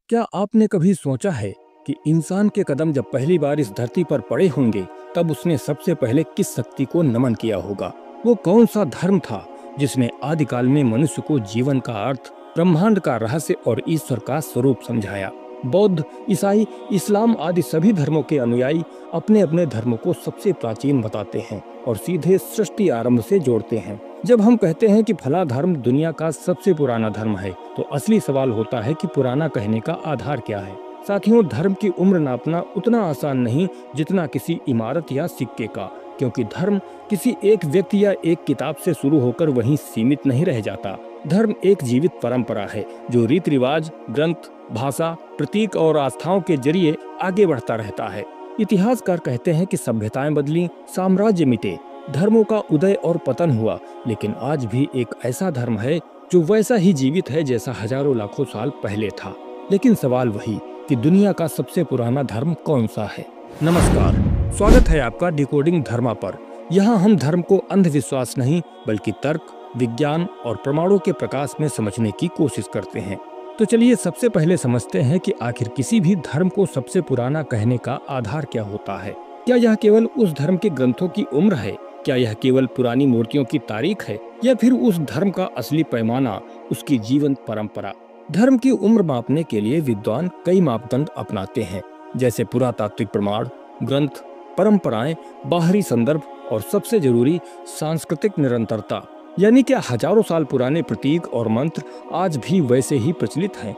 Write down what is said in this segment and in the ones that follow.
क्या आपने कभी सोचा है कि इंसान के कदम जब पहली बार इस धरती पर पड़े होंगे तब उसने सबसे पहले किस शक्ति को नमन किया होगा? वो कौन सा धर्म था जिसने आदिकाल में मनुष्य को जीवन का अर्थ, ब्रह्मांड का रहस्य और ईश्वर का स्वरूप समझाया? बौद्ध, ईसाई, इस्लाम आदि सभी धर्मों के अनुयायी अपने अपने धर्म को सबसे प्राचीन बताते हैं और सीधे सृष्टि आरंभ से जोड़ते हैं। जब हम कहते हैं कि फला धर्म दुनिया का सबसे पुराना धर्म है, तो असली सवाल होता है कि पुराना कहने का आधार क्या है। साथियों, धर्म की उम्र नापना उतना आसान नहीं जितना किसी इमारत या सिक्के का, क्योंकि धर्म किसी एक व्यक्ति या एक किताब से शुरू होकर वहीं सीमित नहीं रह जाता। धर्म एक जीवित परंपरा है जो रीति रिवाज, ग्रंथ, भाषा, प्रतीक और आस्थाओं के जरिए आगे बढ़ता रहता है। इतिहासकार कहते हैं कि सभ्यताएं बदली, साम्राज्य मिटे, धर्मों का उदय और पतन हुआ, लेकिन आज भी एक ऐसा धर्म है जो वैसा ही जीवित है जैसा हजारों लाखों साल पहले था। लेकिन सवाल वही कि दुनिया का सबसे पुराना धर्म कौन सा है? नमस्कार, स्वागत है आपका डिकोडिंग धर्मा पर। यहाँ हम धर्म को अंधविश्वास नहीं बल्कि तर्क, विज्ञान और प्रमाणों के प्रकाश में समझने की कोशिश करते हैं। तो चलिए सबसे पहले समझते हैं कि आखिर किसी भी धर्म को सबसे पुराना कहने का आधार क्या होता है। क्या यह केवल उस धर्म के ग्रंथों की उम्र है? क्या यह केवल पुरानी मूर्तियों की तारीख है, या फिर उस धर्म का असली पैमाना उसकी जीवंत परंपरा? धर्म की उम्र मापने के लिए विद्वान कई मापदंड अपनाते हैं, जैसे पुरातात्विक प्रमाण, ग्रंथ, परंपराएं, बाहरी संदर्भ और सबसे जरूरी सांस्कृतिक निरंतरता। यानी क्या हजारों साल पुराने प्रतीक और मंत्र आज भी वैसे ही प्रचलित हैं?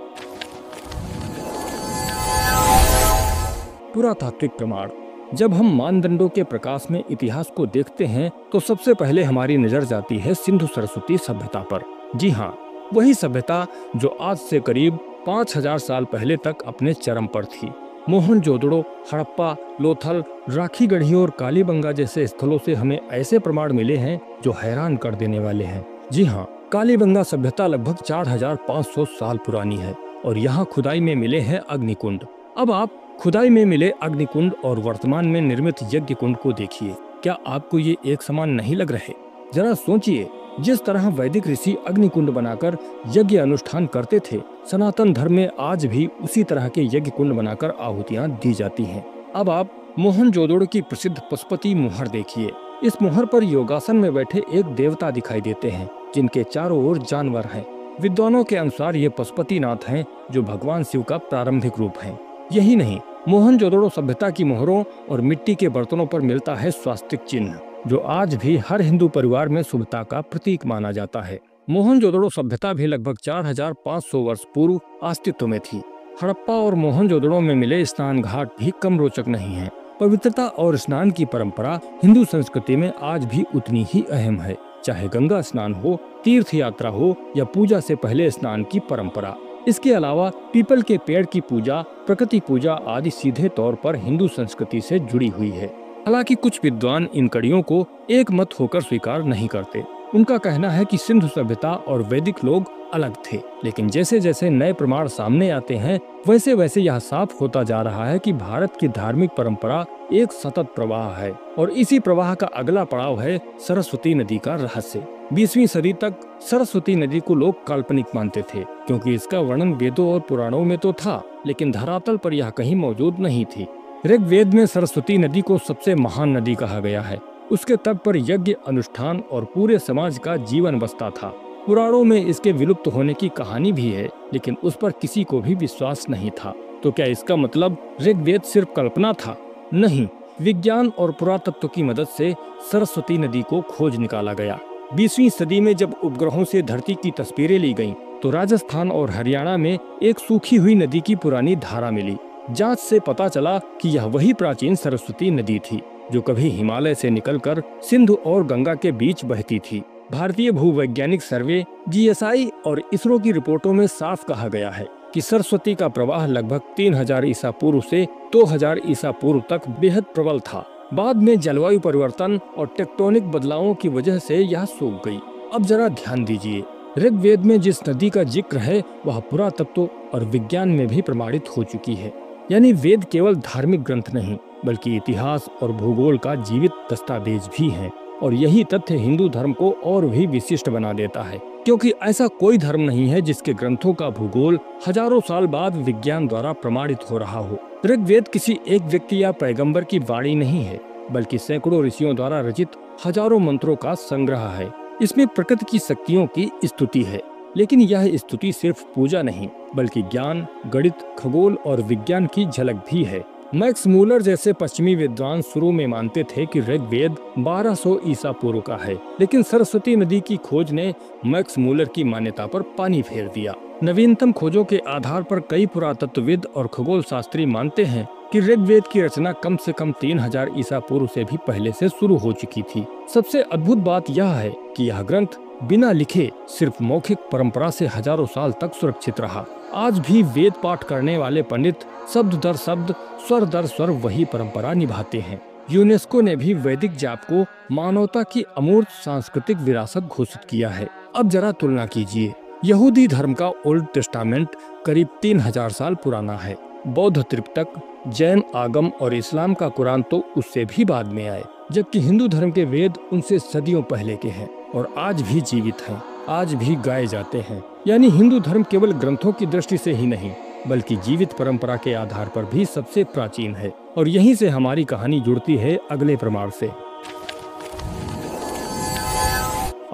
पुरातात्विक प्रमाण। जब हम मानदंडों के प्रकाश में इतिहास को देखते हैं तो सबसे पहले हमारी नजर जाती है सिंधु सरस्वती सभ्यता पर। जी हाँ, वही सभ्यता जो आज से करीब 5000 साल पहले तक अपने चरम पर थी। मोहनजोदड़ो, हड़प्पा, लोथल, राखीगढ़ी और कालीबंगा जैसे स्थलों से हमें ऐसे प्रमाण मिले हैं जो हैरान कर देने वाले हैं। जी हाँ, कालीबंगा सभ्यता लगभग 4500 साल पुरानी है और यहाँ खुदाई में मिले हैं अग्निकुंड। अब आप खुदाई में मिले अग्निकुंड और वर्तमान में निर्मित यज्ञ कुंड को देखिए। क्या आपको ये एक समान नहीं लग रहे? जरा सोचिए, जिस तरह वैदिक ऋषि अग्निकुंड बनाकर यज्ञ अनुष्ठान करते थे, सनातन धर्म में आज भी उसी तरह के यज्ञ कुंड बनाकर आहुतियां दी जाती हैं। अब आप मोहनजोदड़ो की प्रसिद्ध पशुपति मोहर देखिए। इस मोहर पर योगासन में बैठे एक देवता दिखाई देते हैं जिनके चारों ओर जानवर हैं। विद्वानों के अनुसार ये पशुपतिनाथ हैं जो भगवान शिव का प्रारंभिक रूप है। यही नहीं, मोहनजोदड़ो सभ्यता की मोहरों और मिट्टी के बर्तनों पर मिलता है स्वास्तिक चिन्ह, जो आज भी हर हिंदू परिवार में शुभता का प्रतीक माना जाता है। मोहनजोदड़ो सभ्यता भी लगभग 4500 वर्ष पूर्व अस्तित्व में थी। हड़प्पा और मोहनजोदड़ो में मिले स्नान घाट भी कम रोचक नहीं हैं। पवित्रता और स्नान की परंपरा हिंदू संस्कृति में आज भी उतनी ही अहम है, चाहे गंगा स्नान हो, तीर्थ यात्रा हो या पूजा से पहले स्नान की परंपरा। इसके अलावा पीपल के पेड़ की पूजा, प्रकृति पूजा आदि सीधे तौर पर हिंदू संस्कृति से जुड़ी हुई है। हालांकि कुछ विद्वान इन कड़ियों को एक मत होकर स्वीकार नहीं करते। उनका कहना है कि सिंधु सभ्यता और वैदिक लोग अलग थे, लेकिन जैसे जैसे नए प्रमाण सामने आते हैं वैसे वैसे यह साफ होता जा रहा है कि भारत की धार्मिक परंपरा एक सतत प्रवाह है और इसी प्रवाह का अगला पड़ाव है सरस्वती नदी का रहस्य। 20वीं सदी तक सरस्वती नदी को लोग काल्पनिक मानते थे, क्योंकि इसका वर्णन वेदों और पुराणों में तो था, लेकिन धरातल पर यह कहीं मौजूद नहीं थी। ऋग्वेद में सरस्वती नदी को सबसे महान नदी कहा गया है। उसके तट पर यज्ञ, अनुष्ठान और पूरे समाज का जीवन बसता था। पुराणों में इसके विलुप्त होने की कहानी भी है, लेकिन उस पर किसी को भी विश्वास नहीं था। तो क्या इसका मतलब ऋग्वेद सिर्फ कल्पना था? नहीं, विज्ञान और पुरातत्व की मदद से सरस्वती नदी को खोज निकाला गया। 20वीं सदी में जब उपग्रहों से धरती की तस्वीरें ली गईं, तो राजस्थान और हरियाणा में एक सूखी हुई नदी की पुरानी धारा मिली। जांच से पता चला कि यह वही प्राचीन सरस्वती नदी थी जो कभी हिमालय से निकलकर सिंधु और गंगा के बीच बहती थी। भारतीय भूवैज्ञानिक सर्वे जीएसआई और इसरो की रिपोर्टों में साफ कहा गया है कि सरस्वती का प्रवाह लगभग 3000 ईसा पूर्व से 2000 ईसा पूर्व तक बेहद प्रबल था। बाद में जलवायु परिवर्तन और टेक्टोनिक बदलावों की वजह से यह सूख गई। अब जरा ध्यान दीजिए, ऋग्वेद में जिस नदी का जिक्र है वह पुरातत्व और विज्ञान में भी प्रमाणित हो चुकी है। यानी वेद केवल धार्मिक ग्रंथ नहीं बल्कि इतिहास और भूगोल का जीवित दस्तावेज भी है। और यही तथ्य हिंदू धर्म को और भी विशिष्ट बना देता है, क्योंकि ऐसा कोई धर्म नहीं है जिसके ग्रंथों का भूगोल हजारों साल बाद विज्ञान द्वारा प्रमाणित हो रहा हो। ऋग्वेद किसी एक व्यक्ति या पैगंबर की वाणी नहीं है, बल्कि सैकड़ों ऋषियों द्वारा रचित हजारों मंत्रों का संग्रह है। इसमें प्रकृति की शक्तियों की स्तुति है, लेकिन यह स्तुति सिर्फ पूजा नहीं, बल्कि ज्ञान, गणित, खगोल और विज्ञान की झलक भी है। मैक्स मूलर जैसे पश्चिमी विद्वान शुरू में मानते थे कि ऋग्वेद 1200 ईसा पूर्व का है, लेकिन सरस्वती नदी की खोज ने मैक्स मूलर की मान्यता पर पानी फेर दिया। नवीनतम खोजों के आधार पर कई पुरातत्वविद और खगोल शास्त्री मानते हैं कि ऋग्वेद की रचना कम से कम 3000 ईसा पूर्व से भी पहले से शुरू हो चुकी थी। सबसे अद्भुत बात यह है कि यह ग्रंथ बिना लिखे सिर्फ मौखिक परंपरा से हजारों साल तक सुरक्षित रहा। आज भी वेद पाठ करने वाले पंडित शब्द दर शब्द, स्वर दर स्वर वही परंपरा निभाते हैं। यूनेस्को ने भी वैदिक जाप को मानवता की अमूर्त सांस्कृतिक विरासत घोषित किया है। अब जरा तुलना कीजिए, यहूदी धर्म का ओल्ड टेस्टामेंट करीब 3000 साल पुराना है, बौद्ध त्रिपिटक, जैन आगम और इस्लाम का कुरान तो उससे भी बाद में आए, जबकि हिंदू धर्म के वेद उनसे सदियों पहले के हैं और आज भी जीवित हैं, आज भी गाए जाते हैं। यानी हिंदू धर्म केवल ग्रंथों की दृष्टि से ही नहीं, बल्कि जीवित परंपरा के आधार पर भी सबसे प्राचीन है। और यहीं से हमारी कहानी जुड़ती है अगले प्रमाण से।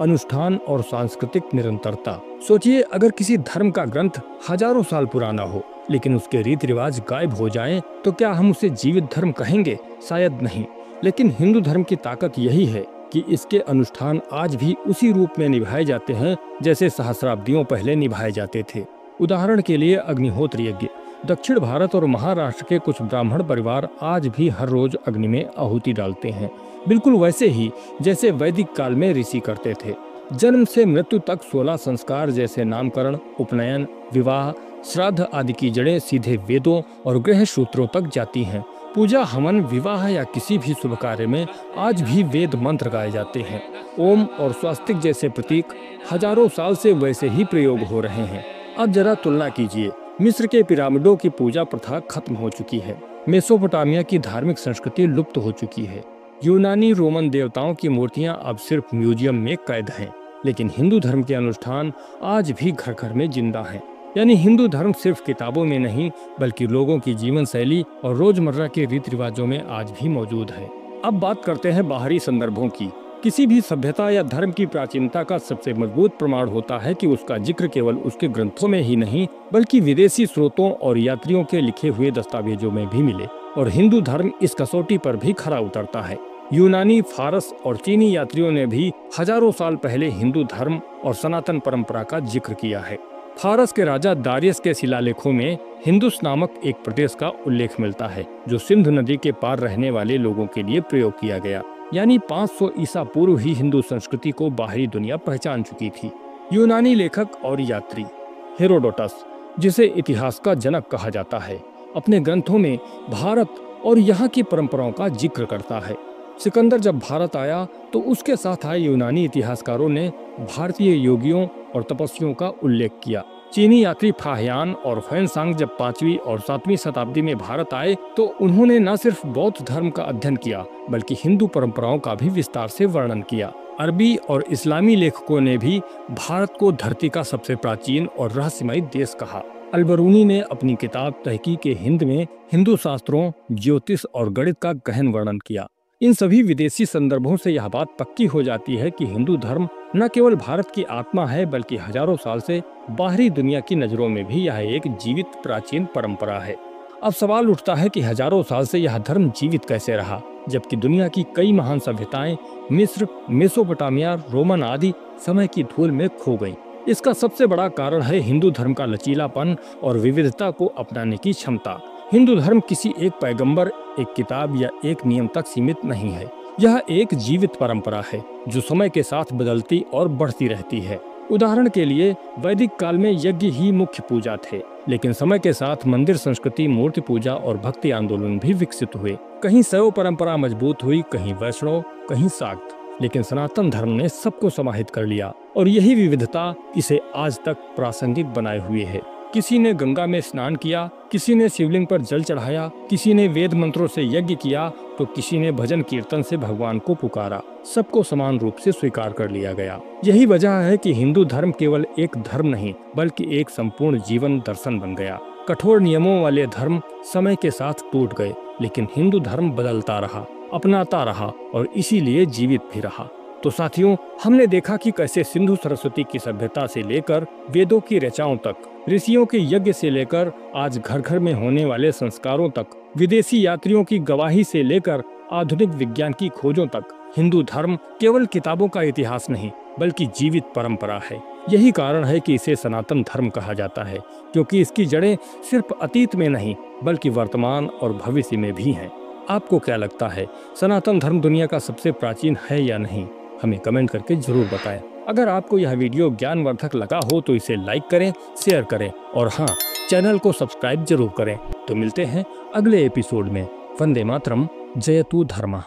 अनुष्ठान और सांस्कृतिक निरंतरता। सोचिए, अगर किसी धर्म का ग्रंथ हजारों साल पुराना हो, लेकिन उसके रीति रिवाज गायब हो जाएं, तो क्या हम उसे जीवित धर्म कहेंगे? शायद नहीं। लेकिन हिंदू धर्म की ताकत यही है कि इसके अनुष्ठान आज भी उसी रूप में निभाए जाते हैं जैसे सहस्राब्दियों पहले निभाए जाते थे। उदाहरण के लिए अग्निहोत्र यज्ञ। दक्षिण भारत और महाराष्ट्र के कुछ ब्राह्मण परिवार आज भी हर रोज अग्नि में आहुति डालते हैं, बिल्कुल वैसे ही जैसे वैदिक काल में ऋषि करते थे। जन्म से मृत्यु तक 16 संस्कार जैसे नामकरण, उपनयन, विवाह, श्राद्ध आदि की जड़ें सीधे वेदों और गृह सूत्रों तक जाती हैं। पूजा, हवन, विवाह या किसी भी शुभ कार्य में आज भी वेद मंत्र गाए जाते हैं। ओम और स्वास्तिक जैसे प्रतीक हजारों साल से वैसे ही प्रयोग हो रहे हैं। अब जरा तुलना कीजिए, मिस्र के पिरामिडों की पूजा प्रथा खत्म हो चुकी है, मेसोपोटामिया की धार्मिक संस्कृति लुप्त हो चुकी है, यूनानी रोमन देवताओं की मूर्तियां अब सिर्फ म्यूजियम में कैद हैं, लेकिन हिंदू धर्म के अनुष्ठान आज भी घर घर में जिंदा हैं। यानी हिंदू धर्म सिर्फ किताबों में नहीं, बल्कि लोगों की जीवन शैली और रोजमर्रा के रीति रिवाजों में आज भी मौजूद है। अब बात करते हैं बाहरी संदर्भों की। किसी भी सभ्यता या धर्म की प्राचीनता का सबसे मजबूत प्रमाण होता है कि उसका जिक्र केवल उसके ग्रंथों में ही नहीं, बल्कि विदेशी स्रोतों और यात्रियों के लिखे हुए दस्तावेजों में भी मिले। और हिंदू धर्म इस कसौटी पर भी खरा उतरता है। यूनानी, फारस और चीनी यात्रियों ने भी हजारों साल पहले हिंदू धर्म और सनातन परंपरा का जिक्र किया है। फारस के राजा दारियस के शिलालेखों में हिंदुस नामक एक प्रदेश का उल्लेख मिलता है, जो सिंधु नदी के पार रहने वाले लोगों के लिए प्रयोग किया गया। यानी 500 ईसा पूर्व ही हिंदू संस्कृति को बाहरी दुनिया पहचान चुकी थी। यूनानी लेखक और यात्री हेरोडोटस, जिसे इतिहास का जनक कहा जाता है, अपने ग्रंथों में भारत और यहाँ की परंपराओं का जिक्र करता है। सिकंदर जब भारत आया तो उसके साथ आए यूनानी इतिहासकारों ने भारतीय योगियों और तपस्वियों का उल्लेख किया। चीनी यात्री फाहियान और फैनसांग जब 5वीं और 7वीं शताब्दी में भारत आए तो उन्होंने न सिर्फ बौद्ध धर्म का अध्ययन किया, बल्कि हिंदू परंपराओं का भी विस्तार से वर्णन किया। अरबी और इस्लामी लेखकों ने भी भारत को धरती का सबसे प्राचीन और रहस्यमय देश कहा। अलबरूनी ने अपनी किताब तहकीक हिंद में हिंदू शास्त्रों, ज्योतिष और गणित का गहन वर्णन किया। इन सभी विदेशी संदर्भों से यह बात पक्की हो जाती है कि हिंदू धर्म न केवल भारत की आत्मा है, बल्कि हजारों साल से बाहरी दुनिया की नजरों में भी यह एक जीवित प्राचीन परंपरा है। अब सवाल उठता है कि हजारों साल से यह धर्म जीवित कैसे रहा, जबकि दुनिया की कई महान सभ्यताएं मिस्र, मेसोपोटामिया, रोमन आदि समय की धूल में खो गईं। इसका सबसे बड़ा कारण है हिंदू धर्म का लचीलापन और विविधता को अपनाने की क्षमता। हिंदू धर्म किसी एक पैगंबर, एक किताब या एक नियम तक सीमित नहीं है। यह एक जीवित परंपरा है जो समय के साथ बदलती और बढ़ती रहती है। उदाहरण के लिए वैदिक काल में यज्ञ ही मुख्य पूजा थे, लेकिन समय के साथ मंदिर संस्कृति, मूर्ति पूजा और भक्ति आंदोलन भी विकसित हुए। कहीं शैव परंपरा मजबूत हुई, कहीं वैष्णव, कहीं शाक्त, लेकिन सनातन धर्म ने सबको समाहित कर लिया और यही विविधता इसे आज तक प्रासंगिक बनाए हुए है। किसी ने गंगा में स्नान किया, किसी ने शिवलिंग पर जल चढ़ाया, किसी ने वेद मंत्रों से यज्ञ किया, तो किसी ने भजन कीर्तन से भगवान को पुकारा। सबको समान रूप से स्वीकार कर लिया गया। यही वजह है कि हिंदू धर्म केवल एक धर्म नहीं बल्कि एक संपूर्ण जीवन दर्शन बन गया। कठोर नियमों वाले धर्म समय के साथ टूट गए, लेकिन हिंदू धर्म बदलता रहा, अपनाता रहा और इसीलिए जीवित भी रहा। तो साथियों, हमने देखा कि कैसे सिंधु सरस्वती की सभ्यता से लेकर वेदों की ऋचाओं तक, ऋषियों के यज्ञ से लेकर आज घर घर में होने वाले संस्कारों तक, विदेशी यात्रियों की गवाही से लेकर आधुनिक विज्ञान की खोजों तक, हिंदू धर्म केवल किताबों का इतिहास नहीं बल्कि जीवित परंपरा है। यही कारण है कि इसे सनातन धर्म कहा जाता है, क्योंकि इसकी जड़ें सिर्फ अतीत में नहीं बल्कि वर्तमान और भविष्य में भी हैं। आपको क्या लगता है, सनातन धर्म दुनिया का सबसे प्राचीन है या नहीं? हमें कमेंट करके जरूर बताएं। अगर आपको यह वीडियो ज्ञानवर्धक लगा हो तो इसे लाइक करें, शेयर करें और हाँ, चैनल को सब्सक्राइब जरूर करें। तो मिलते हैं अगले एपिसोड में। वंदे मातरम, जयतु धर्मा।